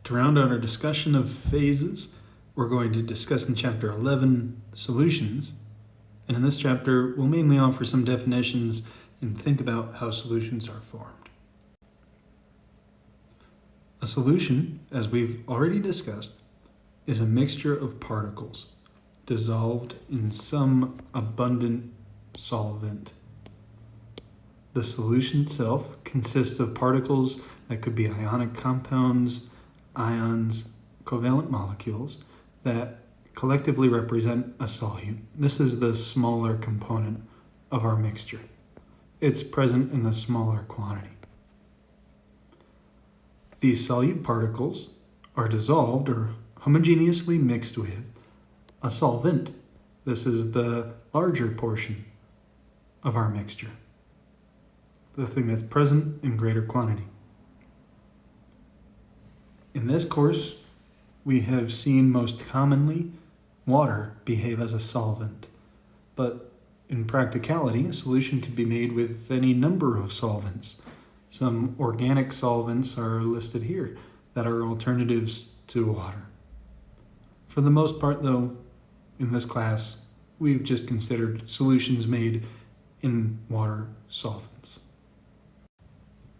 To round out our discussion of phases, we're going to discuss in Chapter 11 solutions. And in this chapter, we'll mainly offer some definitions and think about how solutions are formed. A solution, as we've already discussed, is a mixture of particles dissolved in some abundant solvent. The solution itself consists of particles that could be ionic compounds, ions, covalent molecules that collectively represent a solute. This is the smaller component of our mixture. It's present in the smaller quantity. These solute particles are dissolved or homogeneously mixed with a solvent. This is the larger portion of our mixture, the thing that's present in greater quantity. In this course, we have seen most commonly water behave as a solvent, but in practicality, a solution could be made with any number of solvents. Some organic solvents are listed here that are alternatives to water. For the most part, though, in this class, we've just considered solutions made in water solvents.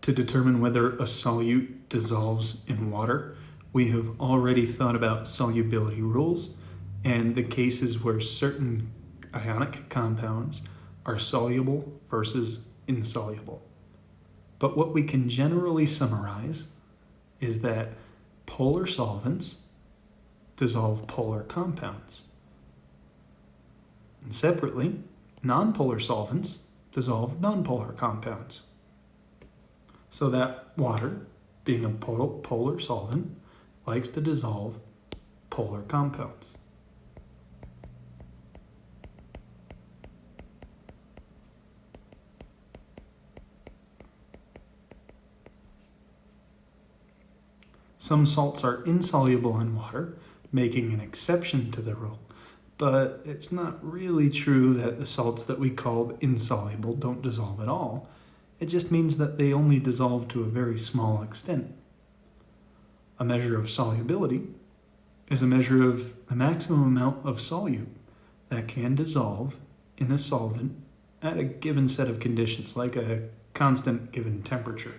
To determine whether a solute dissolves in water, we have already thought about solubility rules and the cases where certain ionic compounds are soluble versus insoluble. But what we can generally summarize is that polar solvents dissolve polar compounds. And separately, nonpolar solvents dissolve nonpolar compounds. So that water, being a polar solvent, likes to dissolve polar compounds. Some salts are insoluble in water, making an exception to the rule, but it's not really true that the salts that we called insoluble don't dissolve at all. It just means that they only dissolve to a very small extent. A measure of solubility is a measure of the maximum amount of solute that can dissolve in a solvent at a given set of conditions, like a constant given temperature.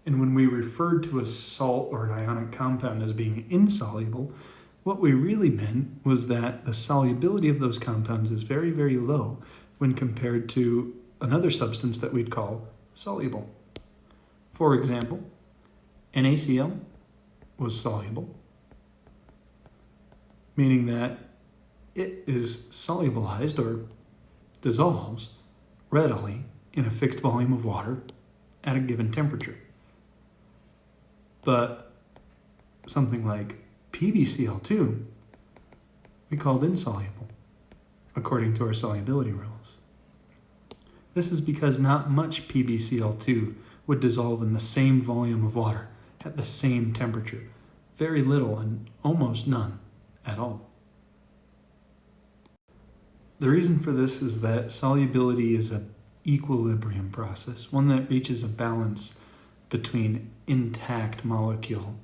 And when we referred to a salt or an ionic compound as being insoluble, what we really meant was that the solubility of those compounds is very, very low when compared to another substance that we'd call soluble. For example, NaCl was soluble, meaning that it is solubilized or dissolves readily in a fixed volume of water at a given temperature. But something like PbCl2 we called insoluble, according to our solubility rules. This is because not much PbCl2 would dissolve in the same volume of water at the same temperature. Very little and almost none at all. The reason for this is that solubility is an equilibrium process, one that reaches a balance between intact molecule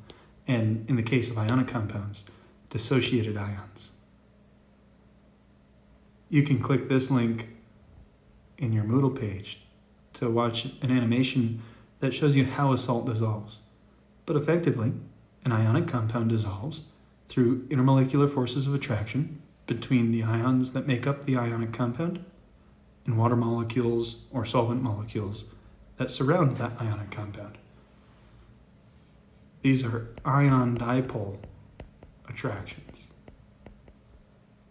and, in the case of ionic compounds, dissociated ions. You can click this link in your Moodle page to watch an animation that shows you how a salt dissolves. But effectively, an ionic compound dissolves through intermolecular forces of attraction between the ions that make up the ionic compound and water molecules or solvent molecules that surround that ionic compound. These are ion dipole attractions,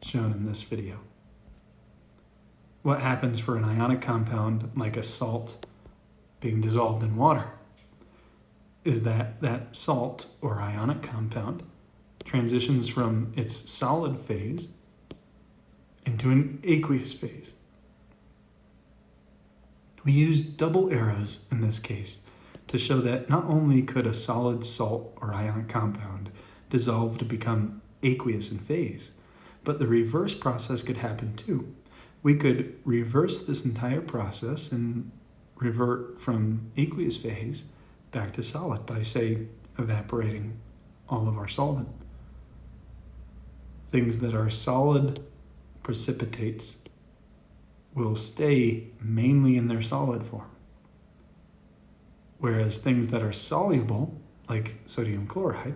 shown in this video. What happens for an ionic compound, like a salt being dissolved in water, is that that salt or ionic compound transitions from its solid phase into an aqueous phase. We use double arrows in this case to show that not only could a solid salt or ionic compound dissolve to become aqueous in phase, but the reverse process could happen too. We could reverse this entire process and revert from aqueous phase back to solid by, say, evaporating all of our solvent. Things that are solid precipitates will stay mainly in their solid form, whereas things that are soluble, like sodium chloride,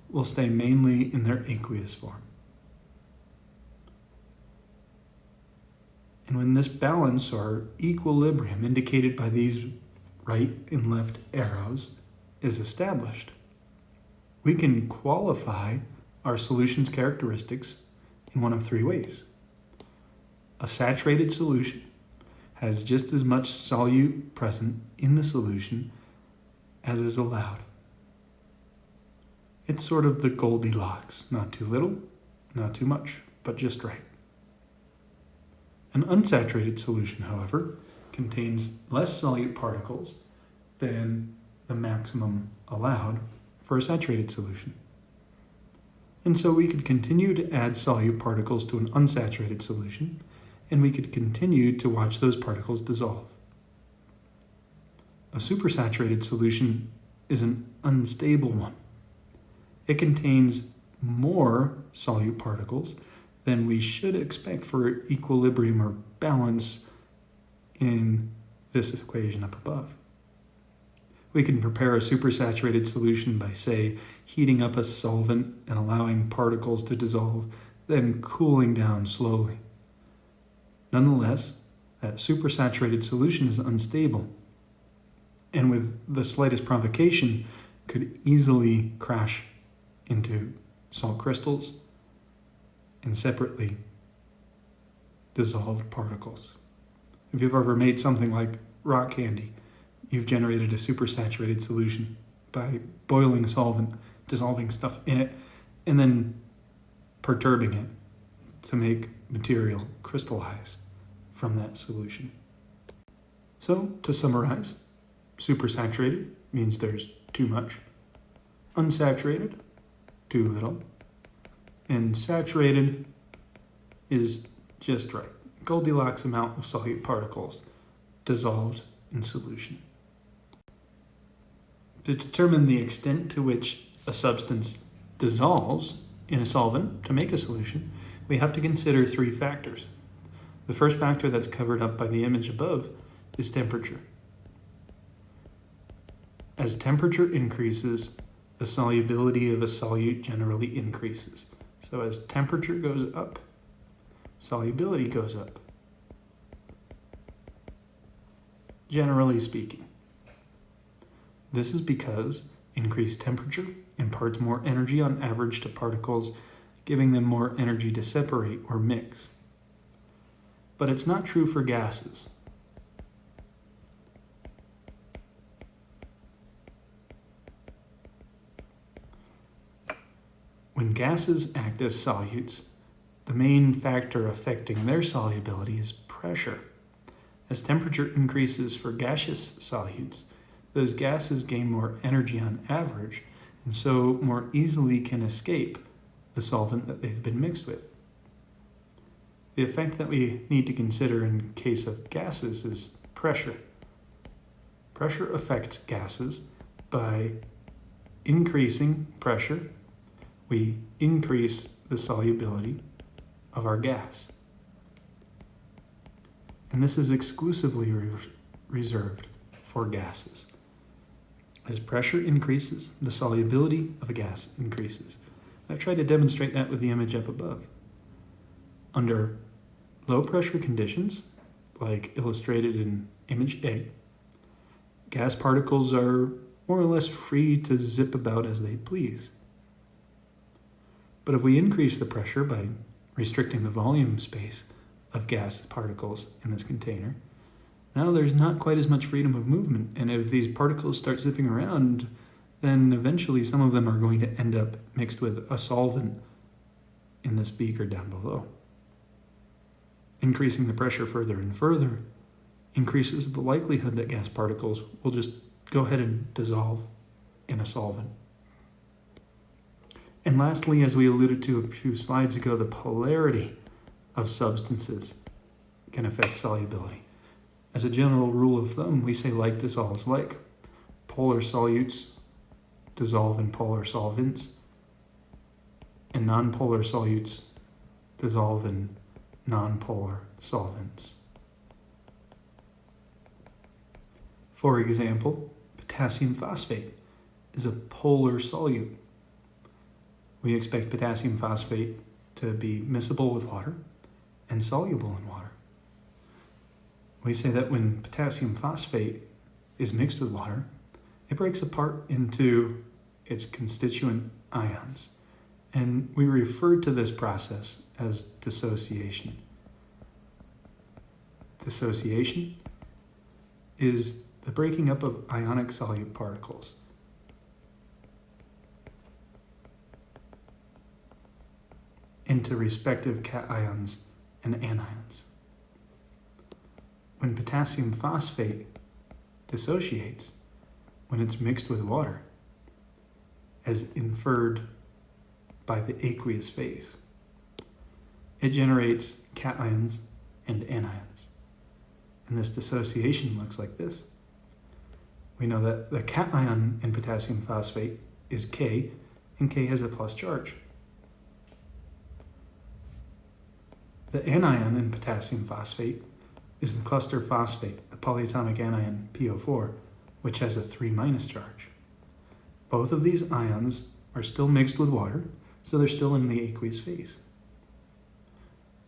will stay mainly in their aqueous form. And when this balance or equilibrium, indicated by these right and left arrows, is established, we can qualify our solution's characteristics in one of three ways. A saturated solution has just as much solute present in the solution as is allowed. It's sort of the Goldilocks, not too little, not too much, but just right. An unsaturated solution, however, contains less solute particles than the maximum allowed for a saturated solution. And so we could continue to add solute particles to an unsaturated solution, and we could continue to watch those particles dissolve. A supersaturated solution is an unstable one. It contains more solute particles than we should expect for equilibrium or balance in this equation up above. We can prepare a supersaturated solution by, say, heating up a solvent and allowing particles to dissolve, then cooling down slowly. Nonetheless, that supersaturated solution is unstable, and with the slightest provocation could easily crash into salt crystals and separately dissolved particles. If you've ever made something like rock candy, you've generated a supersaturated solution by boiling solvent, dissolving stuff in it, and then perturbing it to make material crystallize from that solution. So, to summarize, supersaturated means there's too much, unsaturated, too little, and saturated is just right. Goldilocks amount of solute particles dissolved in solution. To determine the extent to which a substance dissolves in a solvent to make a solution, we have to consider three factors. The first factor that's covered up by the image above is temperature. As temperature increases, the solubility of a solute generally increases. So as temperature goes up, solubility goes up. Generally speaking. This is because increased temperature imparts more energy on average to particles, giving them more energy to separate or mix. But it's not true for gases. When gases act as solutes, the main factor affecting their solubility is pressure. As temperature increases for gaseous solutes, those gases gain more energy on average, and so more easily can escape the solvent that they've been mixed with. The effect that we need to consider in case of gases is pressure. Pressure affects gases by increasing pressure. We increase the solubility of our gas. And this is exclusively reserved for gases. As pressure increases, the solubility of a gas increases. I've tried to demonstrate that with the image up above. Under low pressure conditions, like illustrated in image A, gas particles are more or less free to zip about as they please. But if we increase the pressure by restricting the volume space of gas particles in this container, now there's not quite as much freedom of movement, and if these particles start zipping around, then eventually some of them are going to end up mixed with a solvent in this beaker down below. Increasing the pressure further and further increases the likelihood that gas particles will just go ahead and dissolve in a solvent. And lastly, as we alluded to a few slides ago, the polarity of substances can affect solubility. As a general rule of thumb, we say like dissolves like. Polar solutes dissolve in polar solvents, and nonpolar solutes dissolve in nonpolar solvents. For example, potassium phosphate is a polar solute. We expect potassium phosphate to be miscible with water and soluble in water. We say that when potassium phosphate is mixed with water, it breaks apart into its constituent ions, and we refer to this process as dissociation. Dissociation is the breaking up of ionic solute particles. Into respective cations and anions. When potassium phosphate dissociates, when it's mixed with water, as inferred by the aqueous phase, it generates cations and anions. And this dissociation looks like this. We know that the cation in potassium phosphate is K, and K has a plus charge. The anion in potassium phosphate is the cluster phosphate, the polyatomic anion PO4, which has a 3- charge. Both of these ions are still mixed with water, so they're still in the aqueous phase.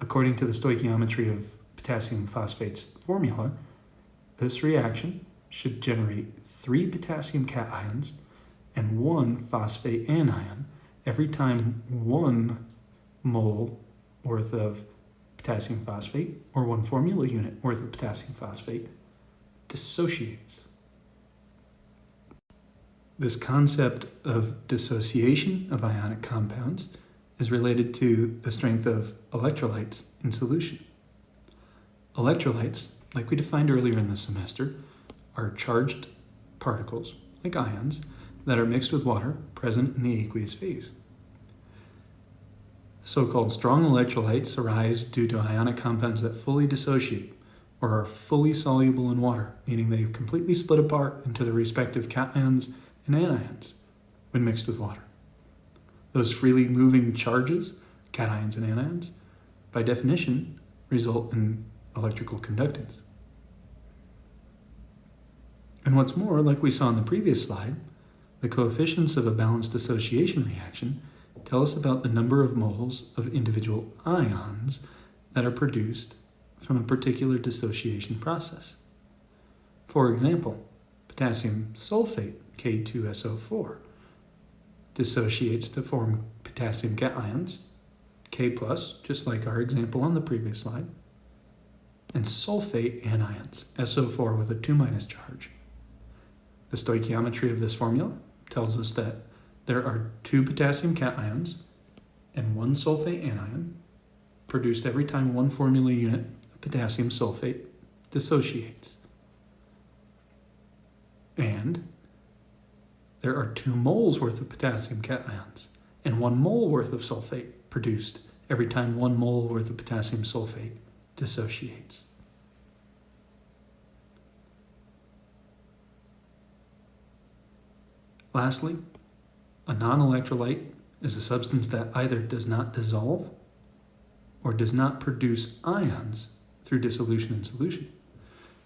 According to the stoichiometry of potassium phosphate's formula, this reaction should generate 3 potassium cations and 1 phosphate anion every time 1 mole worth of potassium phosphate, or 1 formula unit worth of potassium phosphate, dissociates. This concept of dissociation of ionic compounds is related to the strength of electrolytes in solution. Electrolytes, like we defined earlier in the semester, are charged particles, like ions, that are mixed with water present in the aqueous phase. So-called strong electrolytes arise due to ionic compounds that fully dissociate or are fully soluble in water, meaning they completely split apart into their respective cations and anions when mixed with water. Those freely moving charges, cations and anions, by definition, result in electrical conductance. And what's more, like we saw in the previous slide, the coefficients of a balanced dissociation reaction tell us about the number of moles of individual ions that are produced from a particular dissociation process. For example, potassium sulfate, K2SO4, dissociates to form potassium cations, K+, just like our example on the previous slide, and sulfate anions, SO4 with a 2- charge. The stoichiometry of this formula tells us that there are 2 potassium cations and 1 sulfate anion produced every time 1 formula unit of potassium sulfate dissociates. And there are 2 moles worth of potassium cations and 1 mole worth of sulfate produced every time 1 mole worth of potassium sulfate dissociates. Lastly, a non-electrolyte is a substance that either does not dissolve or does not produce ions through dissolution in solution.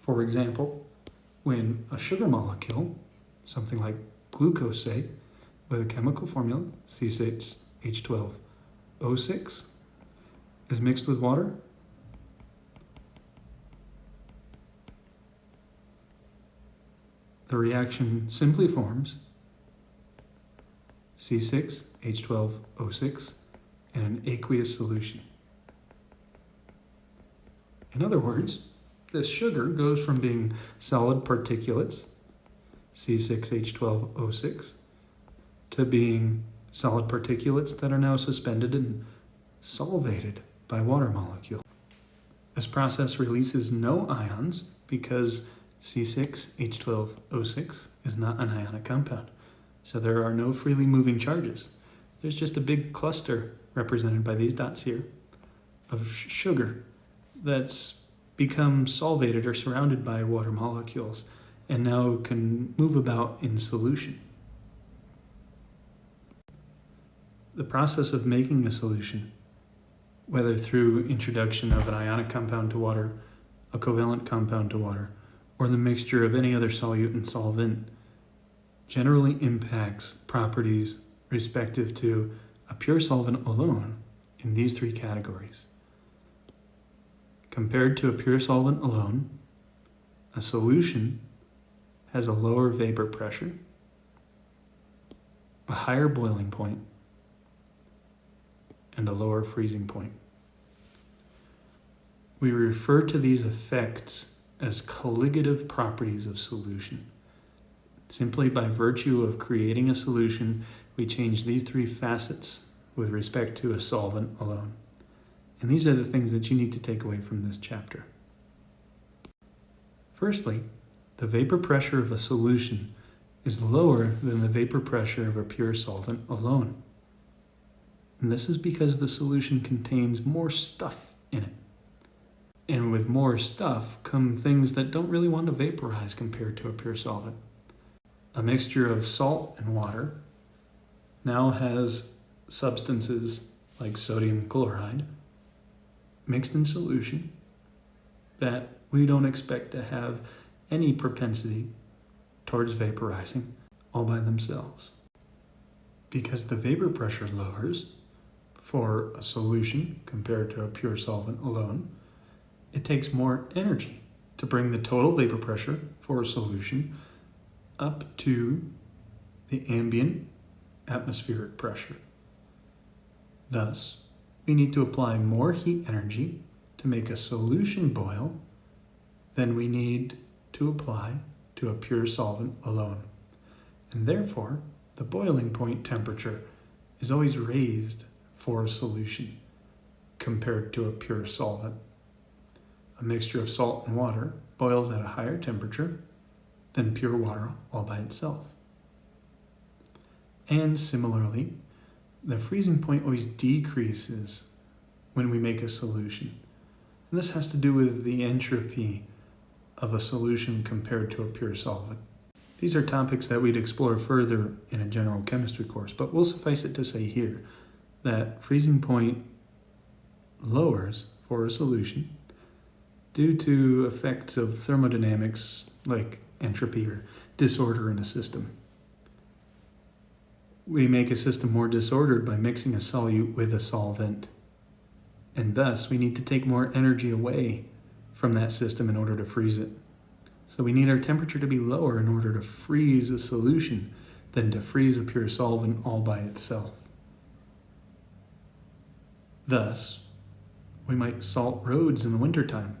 For example, when a sugar molecule, something like glucose say, with a chemical formula, C6H12O6, is mixed with water, the reaction simply forms C6H12O6 in an aqueous solution. In other words, this sugar goes from being solid particulates, C6H12O6, to being solid particulates that are now suspended and solvated by water molecule. This process releases no ions because C6H12O6 is not an ionic compound. So there are no freely moving charges. There's just a big cluster, represented by these dots here, of sugar that's become solvated or surrounded by water molecules and now can move about in solution. The process of making a solution, whether through introduction of an ionic compound to water, a covalent compound to water, or the mixture of any other solute and solvent, generally impacts properties respective to a pure solvent alone in these three categories. Compared to a pure solvent alone, a solution has a lower vapor pressure, a higher boiling point, and a lower freezing point. We refer to these effects as colligative properties of solution. Simply by virtue of creating a solution, we change these three facets with respect to a solvent alone. And these are the things that you need to take away from this chapter. Firstly, the vapor pressure of a solution is lower than the vapor pressure of a pure solvent alone. And this is because the solution contains more stuff in it. And with more stuff come things that don't really want to vaporize compared to a pure solvent. A mixture of salt and water now has substances like sodium chloride mixed in solution that we don't expect to have any propensity towards vaporizing all by themselves. Because the vapor pressure lowers for a solution compared to a pure solvent alone, it takes more energy to bring the total vapor pressure for a solution up to the ambient atmospheric pressure. Thus, we need to apply more heat energy to make a solution boil than we need to apply to a pure solvent alone. And therefore, the boiling point temperature is always raised for a solution compared to a pure solvent. A mixture of salt and water boils at a higher temperature than pure water all by itself. And similarly, the freezing point always decreases when we make a solution. And this has to do with the entropy of a solution compared to a pure solvent. These are topics that we'd explore further in a general chemistry course, but we'll suffice it to say here that freezing point lowers for a solution due to effects of thermodynamics like entropy or disorder in a system. We make a system more disordered by mixing a solute with a solvent, and thus we need to take more energy away from that system in order to freeze it. So we need our temperature to be lower in order to freeze a solution than to freeze a pure solvent all by itself. Thus, we might salt roads in the wintertime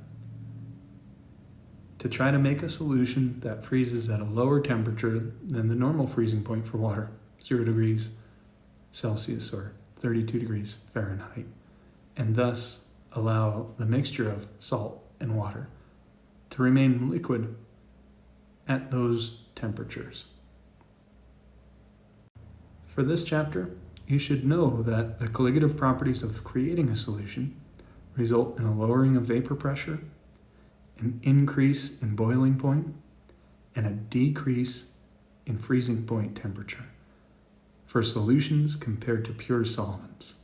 to try to make a solution that freezes at a lower temperature than the normal freezing point for water, 0 degrees Celsius or 32 degrees Fahrenheit, and thus allow the mixture of salt and water to remain liquid at those temperatures. For this chapter, you should know that the colligative properties of creating a solution result in a lowering of vapor pressure, an increase in boiling point, and a decrease in freezing point temperature for solutions compared to pure solvents.